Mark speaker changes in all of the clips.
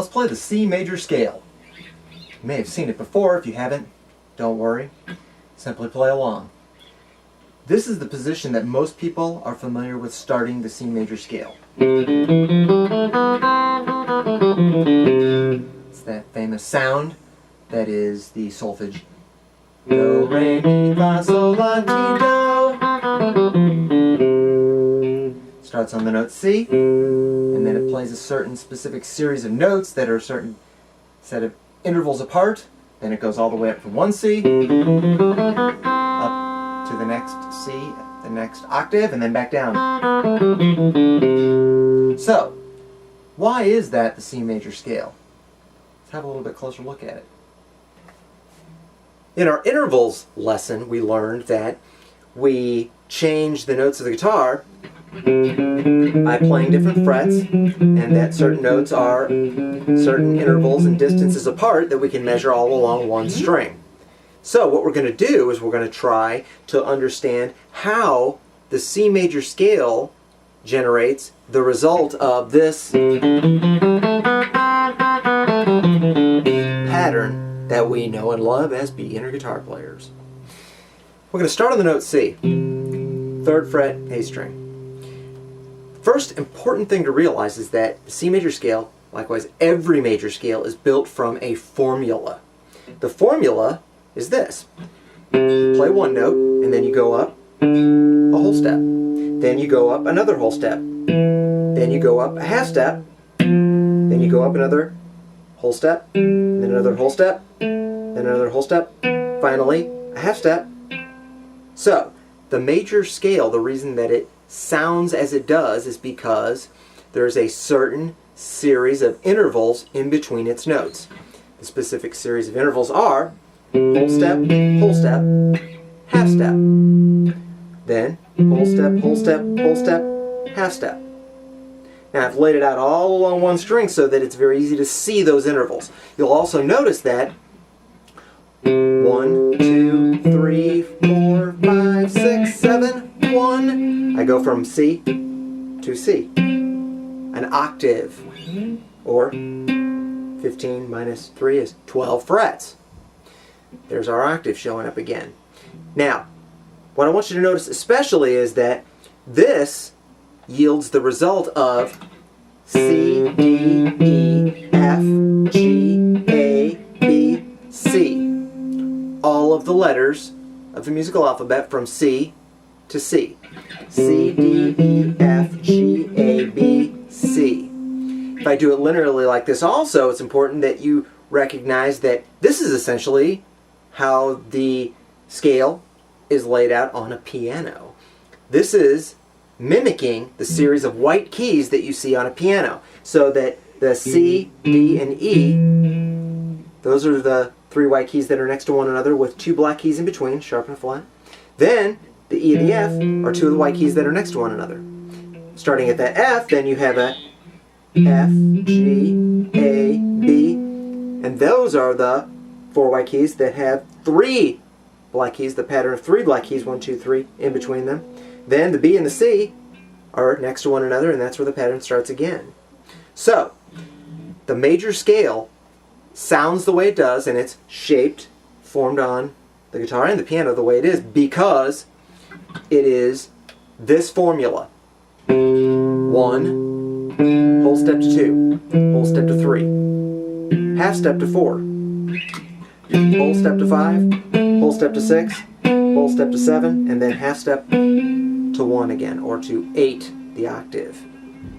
Speaker 1: Let's play the C major scale. You may have seen it before. If you haven't, don't worry. Simply play along. This is the position that most people are familiar with starting the C major scale. It's that famous sound that is the solfege. Do, re, mi, fa, sol, la, ti, do. Starts on the note C, and then it plays a certain specific series of notes that are a certain set of intervals apart. Then it goes all the way up from one C, up to the next C, the next octave, and then back down. So, why is that the C major scale? Let's have a little bit closer look at it. In our intervals lesson, we learned that we change the notes of the guitar by playing different frets, and that certain notes are certain intervals and distances apart that we can measure all along one string. So what we're going to do is we're going to try to understand how the C major scale generates the result of this pattern that we know and love as beginner guitar players. We're going to start on the note C, 3rd fret, A string. First important thing to realize is that the C major scale, likewise every major scale, is built from a formula. The formula is this. You play one note, and then you go up a whole step. Then you go up another whole step. Then you go up a half step. Then you go up another whole step. Then another whole step. Then another whole step. Finally, a half step. So, the major scale, the reason that it sounds as it does is because there's a certain series of intervals in between its notes. The specific series of intervals are whole step, half step. Then whole step, half step. Now I've laid it out all along one string so that it's very easy to see those intervals. You'll also notice that 1, 2, 3, 4, 5, 6, 7, 1. I go from C to C. An octave, or 15 minus 3 is 12 frets. There's our octave showing up again. Now, what I want you to notice especially is that this yields the result of C, D, E, F, G, A, B, C. All of the letters of the musical alphabet from C to C. C, D, E, F, G, A, B, C. If I do it linearly like this also, it's important that you recognize that this is essentially how the scale is laid out on a piano. This is mimicking the series of white keys that you see on a piano. So that the C, D, and E, those are the 3 white keys that are next to one another with 2 black keys in between, sharp and flat. Then the E and the F are 2 of the white keys that are next to one another. Starting at that F, then you have a F, G, A, B, and those are the 4 white keys that have 3 black keys, the pattern of 3 black keys, 1, 2, 3, in between them. Then the B and the C are next to one another, and that's where the pattern starts again. So, the major scale sounds the way it does, and it's shaped, formed on the guitar and the piano the way it is because it is this formula. 1, whole step to 2, whole step to 3, half step to 4, whole step to 5, whole step to 6, whole step to 7, and then half step to 1 again, or to 8, the octave.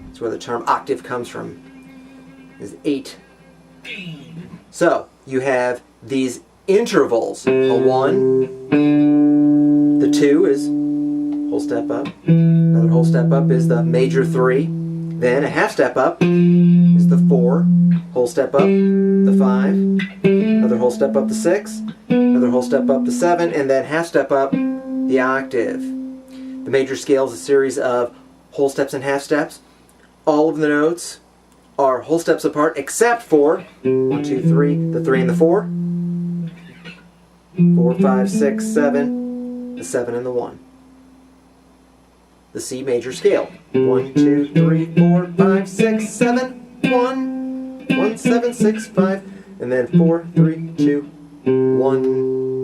Speaker 1: That's where the term octave comes from, is 8. So, you have these intervals. A 1, the 2 is whole step up, another whole step up is the major 3, then a half step up is the 4, whole step up, the 5, another whole step up, the 6, another whole step up, the 7, and then half step up, the octave. The major scale is a series of whole steps and half steps. All of the notes are whole steps apart except for 1, 2, 3, the 3 and the 4, 4, 5, 6, 7, the 7 and the 1. The C major scale. 1, 2, 3, 4, 5, 6, 7, 1, 1, 1, 7, 6, 5, and then 4, 3, 2, 1.